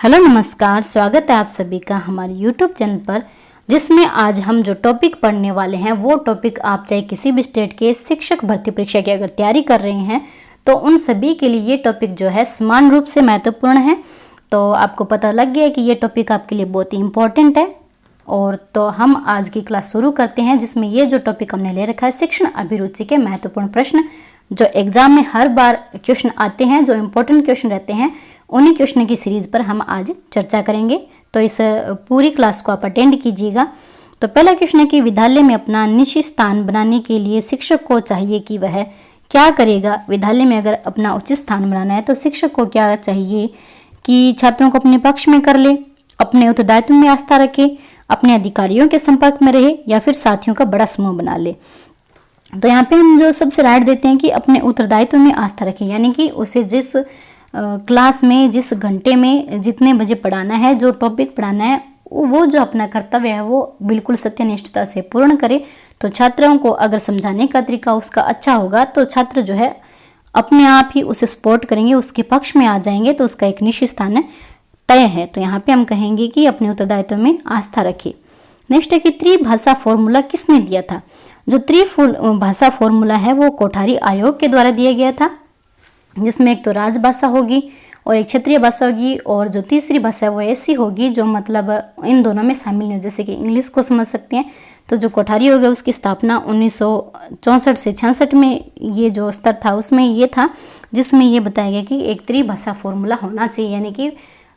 Hello नमस्कार, स्वागत है आप सभी का हमारे YouTube चैनल पर, जिसमें आज हम जो टॉपिक पढ़ने वाले हैं वो टॉपिक आप चाहे किसी भी स्टेट के शिक्षक भर्ती परीक्षा की अगर तैयारी कर रहे हैं तो उन सभी के लिए ये टॉपिक जो है समान रूप से महत्वपूर्ण है। तो आपको पता लग गया कि ये टॉपिक आपके लिए बहुत ही इम्पोर्टेंट है। और तो हम आज की क्लास शुरू करते हैं, जिसमें ये जो टॉपिक हमने ले रखा है शिक्षण अभिरुचि के महत्वपूर्ण प्रश्न, जो एग्जाम में हर बार क्वेश्चन आते हैं, जो इम्पोर्टेंट क्वेश्चन रहते हैं, उन्हीं क्वेश्चन की सीरीज पर हम आज चर्चा करेंगे। तो इस पूरी क्लास को आप अटेंड कीजिएगा। तो पहला क्वेश्चन है कि विद्यालय में अपना निश्चित स्थान बनाने के लिए शिक्षक को चाहिए कि वह क्या करेगा। विद्यालय में अगर अपना उचित स्थान बनाना है तो शिक्षक को क्या चाहिए कि छात्रों को अपने पक्ष में कर ले, अपने उत्तरदायित्व में आस्था रखे, अपने अधिकारियों के संपर्क में रहे या फिर साथियों का बड़ा समूह बना ले। तो यहाँ पे हम जो सबसे राइट देते हैं कि अपने उत्तरदायित्व में आस्था रखें, यानी कि उसे जिस क्लास में जिस घंटे में जितने बजे पढ़ाना है, जो टॉपिक पढ़ाना है, वो जो अपना कर्तव्य है वो बिल्कुल सत्यनिष्ठता से पूर्ण करे। तो छात्रों को अगर समझाने का तरीका उसका अच्छा होगा तो छात्र जो है अपने आप ही उसे सपोर्ट करेंगे, उसके पक्ष में आ जाएंगे, तो उसका एक निश्चित स्थान तय है। तो यहाँ पे हम कहेंगे कि अपने उत्तरदायित्व में आस्था रखें। नेक्स्ट है कि त्रिभाषा फॉर्मूला किसने दिया था। जो त्रिभाषा फॉर्मूला है वो कोठारी आयोग के द्वारा दिया गया था, जिसमें एक तो राजभाषा होगी और एक क्षेत्रीय भाषा होगी, और जो तीसरी भाषा है वो ऐसी होगी जो मतलब इन दोनों में शामिल नहीं हो, जैसे कि इंग्लिश को समझ सकते हैं। तो जो कोठारी होगा उसकी स्थापना 1964 से 66 में ये जो स्तर था उसमें ये था, जिसमें ये बताया गया कि एक त्रिभाषा फॉर्मूला होना चाहिए, यानी कि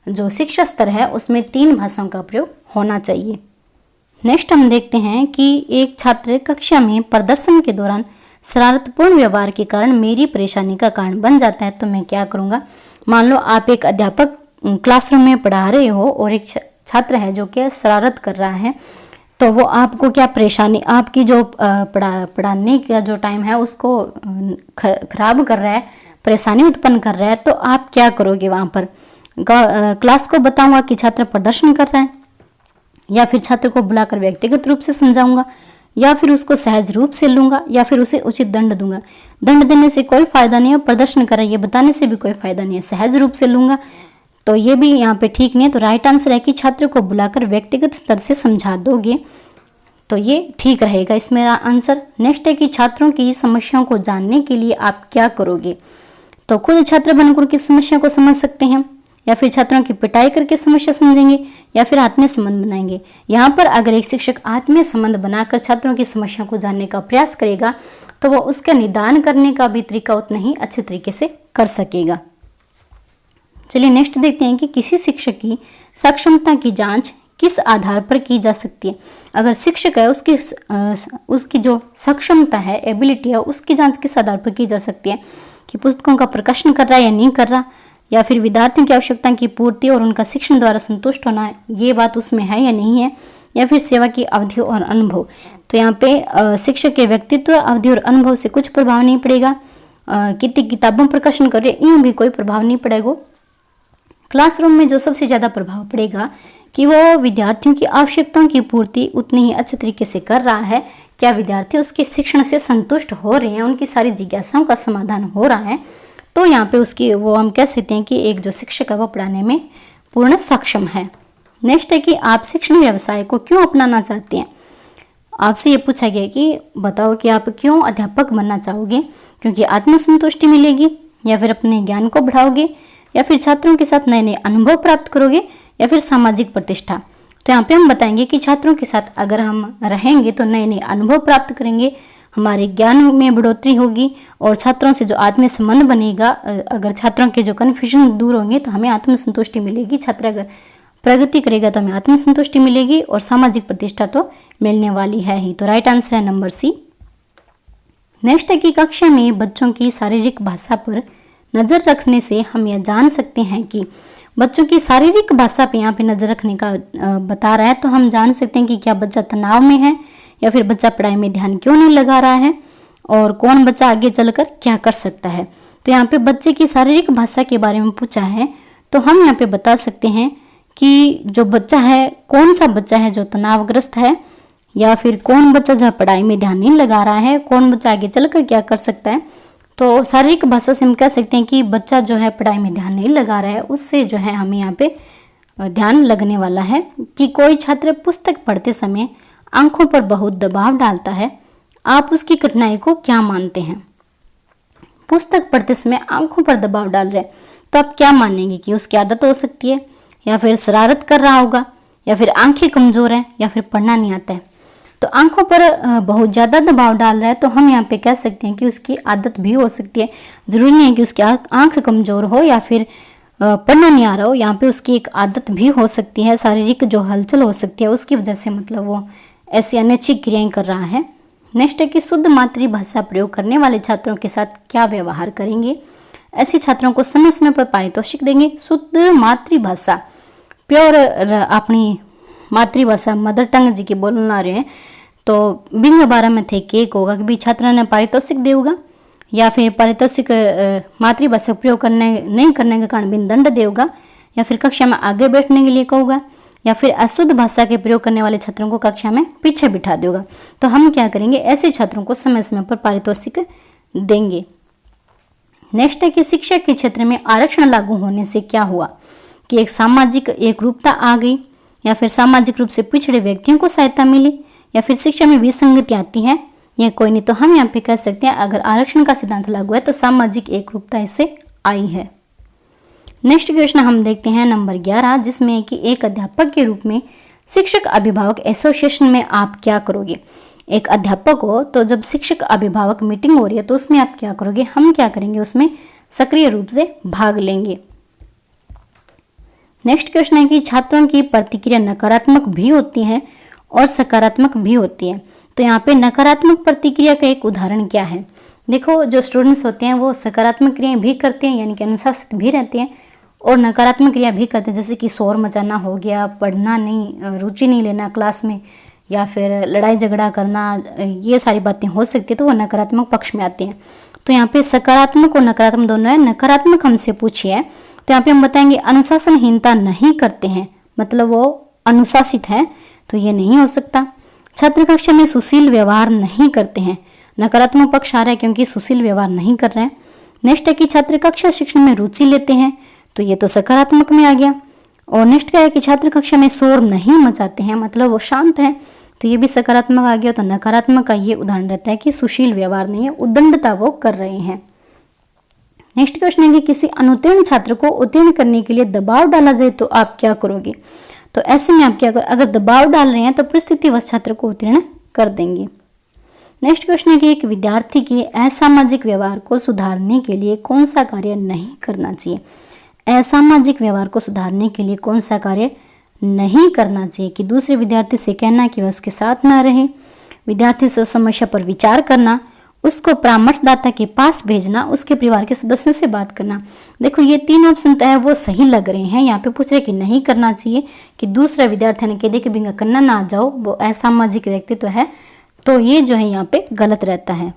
जो शिक्षा स्तर है उसमें 3 भाषाओं का प्रयोग होना चाहिए। नेक्स्ट हम देखते हैं कि एक छात्र कक्षा में प्रदर्शन के दौरान शरारतपूर्ण व्यवहार के कारण मेरी परेशानी का कारण बन जाता है, तो मैं क्या करूँगा। मान लो आप एक अध्यापक क्लासरूम में पढ़ा रहे हो और एक छात्र है जो कि शरारत कर रहा है, तो वो आपको क्या परेशानी, आपकी जो पढ़ाने का जो टाइम है उसको खराब कर रहा है, परेशानी उत्पन्न कर रहा है, तो आप क्या करोगे। वहाँ पर क्लास को बताऊंगा कि छात्र प्रदर्शन कर रहा है, या फिर छात्र को बुलाकर व्यक्तिगत रूप से समझाऊंगा, या फिर उसको सहज रूप से लूंगा, या फिर उसे उचित दंड दूंगा। दंड देने से कोई फायदा नहीं है, प्रदर्शन कर रहा है ये बताने से भी कोई फायदा नहीं है, सहज रूप से लूंगा, तो ये भी यहाँ पे ठीक नहीं है। तो राइट आंसर है कि छात्र को बुलाकर व्यक्तिगत स्तर से समझा दोगे, तो ये ठीक रहेगा इसमें आंसर। नेक्स्ट है कि छात्रों की समस्याओं को जानने के लिए आप क्या करोगे। तो खुद छात्र बनकर की समस्या को समझ सकते हैं, या फिर छात्रों की पिटाई करके समस्या समझेंगे, या फिर आत्मीय संबंध बनाएंगे। यहाँ पर अगर एक शिक्षक आत्मीय संबंध बनाकर छात्रों की समस्या को जानने का प्रयास करेगा तो वो उसका निदान करने का भी तरीका उतना ही अच्छे तरीके से कर सकेगा। चलिए नेक्स्ट देखते हैं कि किसी शिक्षक की सक्षमता की जांच किस आधार पर की जा सकती है। अगर शिक्षक है उसकी जो सक्षमता है, एबिलिटी है, उसकी जांच किस आधार पर की जा सकती है कि पुस्तकों का प्रकाशन कर रहा है या नहीं कर रहा, या फिर विद्यार्थियों की आवश्यकता की पूर्ति और उनका शिक्षण द्वारा संतुष्ट होना है, ये बात उसमें है या नहीं है, या फिर सेवा की अवधि और अनुभव। तो यहाँ पे शिक्षक के व्यक्तित्व, अवधि और अनुभव से कुछ प्रभाव नहीं पड़ेगा। कितनी किताबों प्रकाशन कर रहे यूँ भी कोई प्रभाव नहीं पड़ेगा। क्लासरूम में जो सबसे ज़्यादा प्रभाव पड़ेगा कि वो विद्यार्थियों की आवश्यकताओं की पूर्ति उतनी ही अच्छे तरीके से कर रहा है, क्या विद्यार्थी उसके शिक्षण से संतुष्ट हो रहे हैं, उनकी सारी जिज्ञासाओं का समाधान हो रहा है। तो यहाँ पे उसकी वो हम कह सकते हैं कि एक जो शिक्षक है वो पढ़ाने में पूर्ण सक्षम है। नेक्स्ट है कि आप शिक्षण व्यवसाय को क्यों अपनाना चाहते हैं। आपसे ये पूछा गया कि बताओ कि आप क्यों अध्यापक बनना चाहोगे, क्योंकि आत्मसंतुष्टि मिलेगी, या फिर अपने ज्ञान को बढ़ाओगे, या फिर छात्रों के साथ नए नए अनुभव प्राप्त करोगे, या फिर सामाजिक प्रतिष्ठा। तो यहाँ पे हम बताएंगे कि छात्रों के साथ अगर हम रहेंगे तो नए नए अनुभव प्राप्त करेंगे, हमारे ज्ञान में बढ़ोतरी होगी, और छात्रों से जो आत्मीय संबंध बनेगा, अगर छात्रों के जो कन्फ्यूजन दूर होंगे तो हमें आत्मसंतुष्टि मिलेगी। छात्र अगर प्रगति करेगा तो हमें आत्मसंतुष्टि मिलेगी, और सामाजिक प्रतिष्ठा तो मिलने वाली है ही। तो राइट आंसर है नंबर सी। नेक्स्ट है कि कक्षा में बच्चों की शारीरिक भाषा पर नज़र रखने से हम यह जान सकते हैं कि बच्चों की शारीरिक भाषा पे यहाँ पे नज़र रखने का बता रहा है, तो हम जान सकते हैं कि क्या बच्चा तनाव में है, या फिर बच्चा पढ़ाई में ध्यान क्यों नहीं लगा रहा है, और कौन बच्चा आगे चलकर क्या कर सकता है। तो यहाँ पे बच्चे की शारीरिक भाषा के बारे में पूछा है, तो हम यहाँ पे बता सकते हैं कि जो बच्चा है, कौन सा बच्चा है जो तनावग्रस्त है, या फिर कौन बच्चा जो पढ़ाई में ध्यान नहीं लगा रहा है, कौन बच्चा आगे चलकर क्या कर सकता है। तो शारीरिक भाषा से हम कह सकते हैं कि बच्चा जो है पढ़ाई में ध्यान नहीं लगा रहा है, उससे जो है हमें यहाँ पे ध्यान लगने वाला है कि कोई छात्र पुस्तक पढ़ते समय आंखों पर बहुत दबाव डालता है, आप उसकी कठिनाई को क्या मानते हैं? पुस्तक पढ़ते समय आंखों पर दबाव डाल रहे हैं तो आप क्या मानेंगे कि उसकी आदत हो सकती है, या फिर शरारत कर रहा होगा, या फिर आंखें कमजोर हैं, या फिर पढ़ना नहीं आता है? तो आंखों पर बहुत ज़्यादा दबाव डाल रहा है तो हम यहाँ पे कह सकते हैं कि उसकी आदत भी हो सकती है। जरूरी नहीं है कि उसकी आंख कमजोर हो या फिर पढ़ना नहीं आ रहा हो, यहाँ पे उसकी एक आदत भी हो सकती है, शारीरिक जो हलचल हो सकती है उसकी वजह से मतलब वो ऐसी अनैच्छिक क्रियाएं कर रहा है। नेक्स्ट है कि शुद्ध मातृभाषा प्रयोग करने वाले छात्रों के साथ क्या व्यवहार करेंगे? ऐसे छात्रों को समय समय पर पारितोषिक देंगे। शुद्ध मातृभाषा प्योर अपनी मातृभाषा मदर टंग जी के बोलना रहे हैं तो बिंग 12 में थे केक होगा कि भी छात्र ने पारितोषिक देगा, या फिर पारितोषिक मातृभाषा प्रयोग नहीं करने के कारण बिन दंड देगा, या फिर कक्षा में आगे बैठने के लिए कहूँगा, या फिर अशुद्ध भाषा के प्रयोग करने वाले छात्रों को कक्षा में पीछे बिठा देगा। तो हम क्या करेंगे, ऐसे छात्रों को समय समय पर पारितोषिक देंगे। नेक्स्ट है कि शिक्षा के क्षेत्र में आरक्षण लागू होने से क्या हुआ? कि एक सामाजिक एकरूपता आ गई, या फिर सामाजिक रूप से पिछड़े व्यक्तियों को सहायता मिली, या फिर शिक्षा में विसंगति आती है, या कोई नहीं। तो हम यहाँ पे कह सकते हैं अगर आरक्षण का सिद्धांत लागू है तो सामाजिक एकरूपता इससे आई है। नेक्स्ट क्वेश्चन हम देखते हैं नंबर 11, जिसमें कि एक अध्यापक के रूप में शिक्षक अभिभावक एसोसिएशन में आप क्या करोगे? एक अध्यापक हो तो जब शिक्षक अभिभावक मीटिंग हो रही है तो उसमें आप क्या करोगे? हम क्या करेंगे, उसमें सक्रिय रूप से भाग लेंगे। नेक्स्ट क्वेश्चन है कि छात्रों की प्रतिक्रिया नकारात्मक भी होती है और सकारात्मक भी होती है। तो यहाँ पे नकारात्मक प्रतिक्रिया का एक उदाहरण क्या है? देखो, जो स्टूडेंट्स होते हैं वो सकारात्मक क्रियाएं भी करते हैं, यानी कि अनुशासित भी रहते हैं, और नकारात्मक क्रिया भी करते हैं, जैसे कि शोर मचाना हो गया, पढ़ना नहीं, रुचि नहीं लेना क्लास में, या फिर लड़ाई झगड़ा करना, ये सारी बातें हो सकती है तो वो नकारात्मक पक्ष में आती हैं। तो यहाँ पे सकारात्मक और नकारात्मक दोनों है। नकारात्मक हमसे पूछिए तो यहाँ पे हम बताएंगे अनुशासनहीनता नहीं करते हैं, मतलब वो अनुशासित है, तो ये नहीं हो सकता। छात्र कक्षा में सुशील व्यवहार नहीं करते हैं, नकारात्मक पक्ष आ रहा है क्योंकि सुशील व्यवहार नहीं कर रहे हैं। नेक्स्ट है कि छात्र कक्षा शिक्षण में रुचि लेते हैं, तो ये तो सकारात्मक में आ गया। और नेक्स्ट क्या है कि छात्र कक्षा में शोर नहीं मचाते हैं, मतलब वो शांत है, तो ये भी सकारात्मक आ गया। तो नकारात्मक का ये उदाहरण रहता है कि सुशील व्यवहार नहीं है, उद्दंडता वो कर रहे हैं। नेक्स्ट क्वेश्चन है कि किसी अनुत्तीर्ण छात्र को उत्तीर्ण करने के लिए दबाव डाला जाए तो आप क्या करोगे? तो ऐसे में आप क्या करोगे? अगर दबाव डाल रहे हैं तो परिस्थितिवश छात्र को उत्तीर्ण कर देंगे। नेक्स्ट क्वेश्चन है कि एक विद्यार्थी के असामाजिक व्यवहार को सुधारने के लिए कौन सा कार्य नहीं करना चाहिए? असामाजिक व्यवहार को सुधारने के लिए कौन सा कार्य नहीं करना चाहिए? कि दूसरे विद्यार्थी से कहना कि वह उसके साथ ना रहे, विद्यार्थी से समस्या पर विचार करना, उसको परामर्शदाता के पास भेजना, उसके परिवार के सदस्यों से बात करना। देखो, ये 3 ऑप्शन तो है वो सही लग रहे हैं। यहाँ पे पूछ रहे कि नहीं करना चाहिए, कि दूसरा विद्यार्थी ने कह दे कि बिंगा करना ना जाओ, वो असामाजिक व्यक्ति तो है, तो ये जो है यहाँ पे गलत रहता है।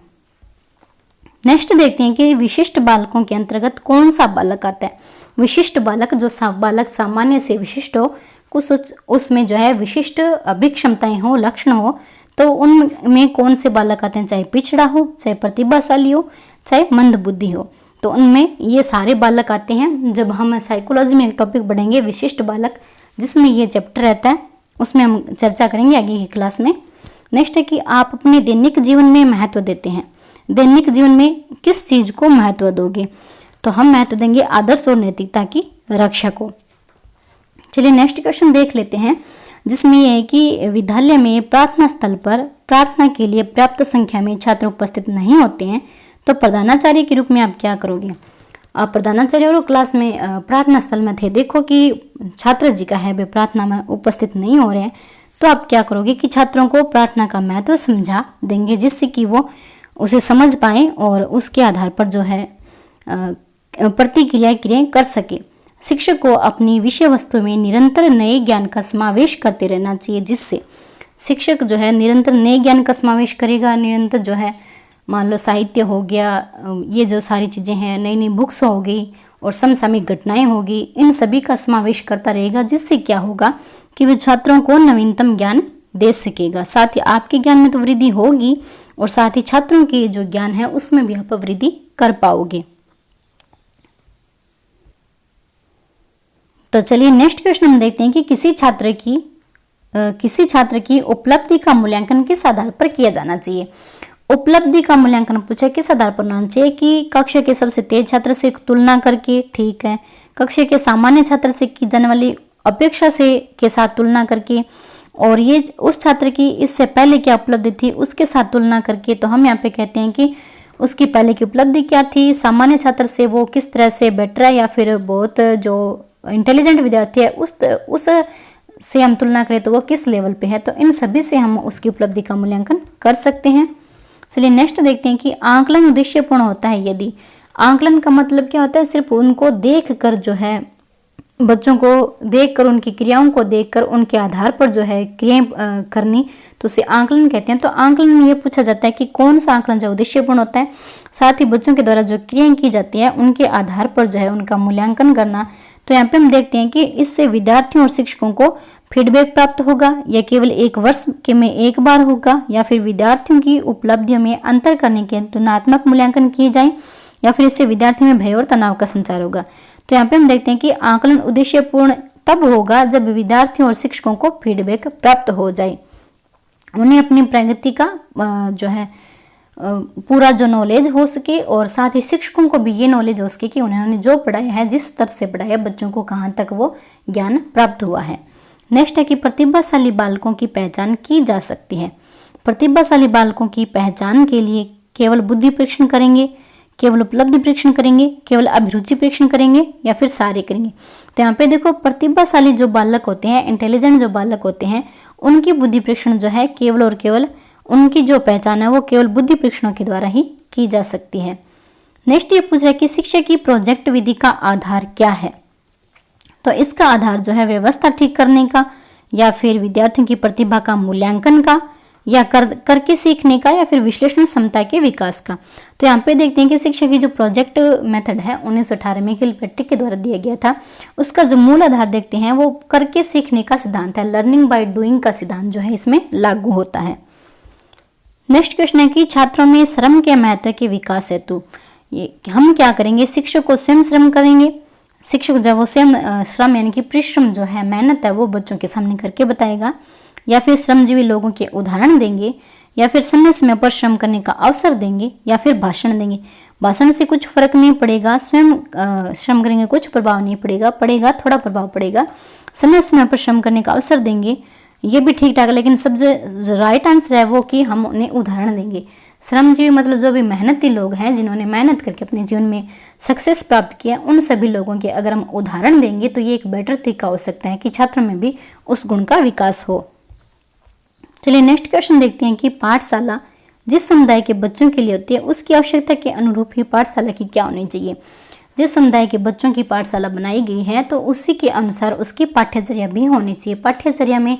नेक्स्ट देखते हैं कि विशिष्ट बालकों के अंतर्गत कौन सा बालक आता है? विशिष्ट बालक, जो बालक सामान्य से विशिष्ट हो, कुछ उसमें जो है विशिष्ट अभिक्षमताएं हो, लक्षण हो, तो उनमें कौन से बालक आते हैं? चाहे पिछड़ा हो, चाहे प्रतिभाशाली हो, चाहे मंद बुद्धि हो, तो उनमें ये सारे बालक आते हैं। जब हम साइकोलॉजी में एक टॉपिक पढ़ेंगे विशिष्ट बालक, जिसमें ये चैप्टर रहता है, उसमें हम चर्चा करेंगे आगे की क्लास में। नेक्स्ट है कि आप अपने दैनिक जीवन में महत्व देते हैं, दैनिक जीवन में किस चीज़ को महत्व दोगे? तो हम महत्व देंगे आदर्श और नैतिकता की रक्षा को। चलिए नेक्स्ट क्वेश्चन देख लेते हैं, जिसमें यह है कि विद्यालय में प्रार्थना स्थल पर प्रार्थना के लिए पर्याप्त संख्या में छात्र उपस्थित नहीं होते हैं, तो प्रधानाचार्य के रूप में आप क्या करोगे? आप प्रधानाचार्य और क्लास में प्रार्थना स्थल में थे, देखो कि छात्र जी का है वे प्रार्थना में उपस्थित नहीं हो रहे हैं, तो आप क्या करोगे कि छात्रों को प्रार्थना का महत्व समझा देंगे, जिससे कि वो उसे समझ पाएँ और उसके आधार पर जो है प्रतिक्रिया क्रियाएं कर सके। शिक्षक को अपनी विषय वस्तु में निरंतर नए ज्ञान का समावेश करते रहना चाहिए, जिससे शिक्षक जो है निरंतर नए ज्ञान का समावेश करेगा। निरंतर जो है मान लो साहित्य हो गया, ये जो सारी चीज़ें हैं, नई नई बुक्स हो गई और समसामयिक घटनाएं होगी, इन सभी का समावेश करता रहेगा, जिससे क्या होगा कि वह छात्रों को नवीनतम ज्ञान दे सकेगा। साथ ही आपके ज्ञान में तो वृद्धि होगी और साथ ही छात्रों के जो ज्ञान है उसमें भी आप वृद्धि कर पाओगे। तो चलिए नेक्स्ट क्वेश्चन हम देखते हैं कि किसी छात्र की उपलब्धि का मूल्यांकन किस आधार पर किया जाना चाहिए। उपलब्धि का मूल्यांकन पूछा किस आधार पर होना चाहिए कि कक्षा के सबसे तेज छात्र से तुलना करके, ठीक है, कक्षा के सामान्य छात्र से की जाने वाली अपेक्षा से के साथ तुलना करके, और ये उस छात्र की इससे पहले क्या उपलब्धि थी उसके साथ तुलना करके। तो हम यहाँ पे कहते हैं कि उसकी पहले की उपलब्धि क्या थी, सामान्य छात्र से वो किस तरह से बेटर है, या फिर बहुत जो इंटेलिजेंट विद्यार्थी है उस से हम तुलना करें तो वो किस लेवल पे है। तो इन सभी से हम उसकी उपलब्धि का मूल्यांकन कर सकते हैं। चलिए नेक्स्ट देखते हैं कि आंकलन उद्देश्यपूर्ण होता है यदि। आंकलन का मतलब क्या होता है, सिर्फ उनको देख कर जो है, बच्चों को देखकर, उनकी क्रियाओं को देखकर उनके आधार पर जो है क्रियाएं करनी, तो उसे आंकलन कहते हैं। तो आंकलन में ये पूछा जाता है कि कौन सा आंकलन जो उद्देश्यपूर्ण होता है, साथ ही बच्चों के द्वारा जो क्रियाएं की जाती है उनके आधार पर जो है उनका मूल्यांकन करना। तो यहाँ पे हम देखते हैं कि इससे विद्यार्थियों और शिक्षकों को फीडबैक प्राप्त होगा, या केवल एक वर्ष के में एक बार होगा, या फिर विद्यार्थियों की उपलब्धियों में अंतर करने के तुलनात्मक मूल्यांकन किए जाए, या फिर इससे विद्यार्थियों में भय और तनाव का संचार होगा। तो यहाँ पे हम देखते हैं कि आंकलन उद्देश्यपूर्ण तब होगा जब विद्यार्थियों और शिक्षकों को फीडबैक प्राप्त हो जाए, उन्हें अपनी प्रगति का जो है पूरा जो नॉलेज हो सके, और साथ ही शिक्षकों को भी ये नॉलेज हो सके कि उन्होंने जो पढ़ाया है, जिस स्तर से पढ़ाया है, बच्चों को कहाँ तक वो ज्ञान प्राप्त हुआ है। नेक्स्ट है कि प्रतिभाशाली बालकों की पहचान की जा सकती है। प्रतिभाशाली बालकों की पहचान के लिए केवल बुद्धि परीक्षण करेंगे, केवल उपलब्धि परीक्षण करेंगे, केवल अभिरुचि परीक्षण करेंगे, या फिर सारे करेंगे। तो यहाँ पे देखो, प्रतिभाशाली जो बालक होते हैं, इंटेलिजेंट जो बालक होते हैं, उनकी बुद्धि परीक्षण जो है केवल और केवल उनकी जो पहचान है वो केवल बुद्धि परीक्षणों के द्वारा ही की जा सकती है। नेक्स्ट ये पूछ रहा है कि शिक्षा की प्रोजेक्ट विधि का आधार क्या है। तो इसका आधार जो है व्यवस्था ठीक करने का, या फिर विद्यार्थियों की प्रतिभा का मूल्यांकन का, या करके सीखने का, या फिर विश्लेषण क्षमता के विकास का। तो यहाँ पे देखते हैं कि शिक्षा की जो प्रोजेक्ट मेथड है 1918 में किलपेट्रिक के द्वारा दिया गया था, उसका जो मूल आधार देखते हैं वो करके सीखने का सिद्धांत है। लर्निंग बाय डूइंग का सिद्धांत जो है इसमें लागू होता है। नेक्स्ट क्वेश्चन है कि छात्रों में श्रम के महत्व के विकास हेतु ये हम क्या करेंगे, शिक्षक को स्वयं श्रम करेंगे। शिक्षक जब वो स्वयं श्रम यानी कि परिश्रम जो है, मेहनत है, वो बच्चों के सामने करके बताएगा, या फिर श्रमजीवी लोगों के उदाहरण देंगे, या फिर समय समय पर श्रम करने का अवसर देंगे, या फिर भाषण देंगे। भाषण से कुछ फर्क नहीं पड़ेगा, स्वयं श्रम करेंगे कुछ प्रभाव नहीं पड़ेगा थोड़ा प्रभाव पड़ेगा। समय समय पर श्रम करने का अवसर देंगे, ये भी ठीक ठाक है, लेकिन सबसे राइट आंसर है वो कि हम उन्हें उदाहरण देंगे। श्रमजीवी मतलब जो भी मेहनती लोग हैं, जिन्होंने मेहनत करके अपने जीवन में सक्सेस प्राप्त किया, उन सभी लोगों के अगर हम उदाहरण देंगे तो ये एक बेटर तरीका हो सकता है कि छात्रों में भी उस गुण का विकास हो। चलिए नेक्स्ट क्वेश्चन देखते हैं कि पाठशाला जिस समुदाय के बच्चों के लिए होती है उसकी आवश्यकता के अनुरूप ही पाठशाला की क्या होनी चाहिए। जिस समुदाय के बच्चों की पाठशाला बनाई गई है तो उसी के अनुसार उसकी पाठ्यचर्या भी होनी चाहिए। पाठ्यचर्या में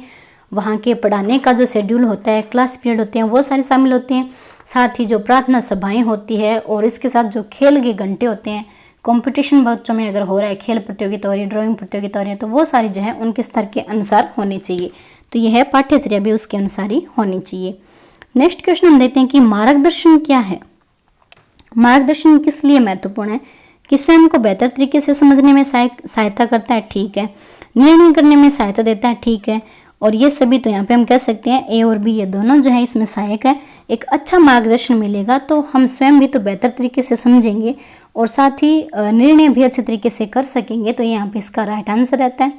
वहाँ के पढ़ाने का जो शेड्यूल होता है, क्लास पीरियड होते हैं, वो सारे शामिल होते हैं। साथ ही जो प्रार्थना सभाएं होती है, और इसके साथ जो खेल के घंटे होते हैं, कंपटीशन बच्चों में अगर हो रहा है, खेल प्रतियोगिता हो रही है, ड्राइंग प्रतियोगिता हो रही है, तो वो सारी जो है उनके स्तर के अनुसार होनी चाहिए। तो यह है पाठ्यचर्या भी उसके अनुसार ही होनी चाहिए। नेक्स्ट क्वेश्चन हम देखते हैं कि मार्गदर्शन क्या है। मार्गदर्शन किस लिए महत्वपूर्ण है, कि स्वयं को बेहतर तरीके से समझने में सहायता करता है, ठीक है, निर्णय करने में सहायता देता है, ठीक है, और ये सभी तो यहाँ पे हम कह सकते हैं ए और बी ये दोनों जो है इसमें सहायक है। एक अच्छा मार्गदर्शन मिलेगा तो हम स्वयं भी तो बेहतर तरीके से समझेंगे और साथ ही निर्णय भी अच्छे तरीके से कर सकेंगे। तो यहाँ पे इसका राइट आंसर रहता है।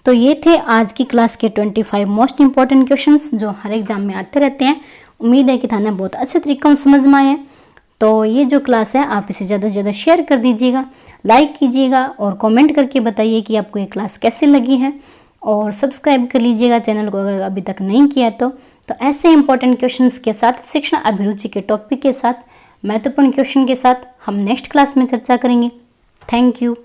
तो ये थे आज की क्लास के 25 मोस्ट इंपॉर्टेंट क्वेश्चंस जो हर एग्जाम में आते रहते हैं। उम्मीद है कि थाने बहुत अच्छे तरीके से समझ में आए। तो ये जो क्लास है आप इसे ज़्यादा से ज़्यादा शेयर कर दीजिएगा, लाइक कीजिएगा और कमेंट करके बताइए कि आपको ये क्लास कैसी लगी है, और सब्सक्राइब कर लीजिएगा चैनल को अगर अभी तक नहीं किया तो ऐसे इंपॉर्टेंट क्वेश्चंस के साथ, शिक्षण अभिरुचि के टॉपिक के साथ, महत्वपूर्ण क्वेश्चन के साथ हम नेक्स्ट क्लास में चर्चा करेंगे। Thank you.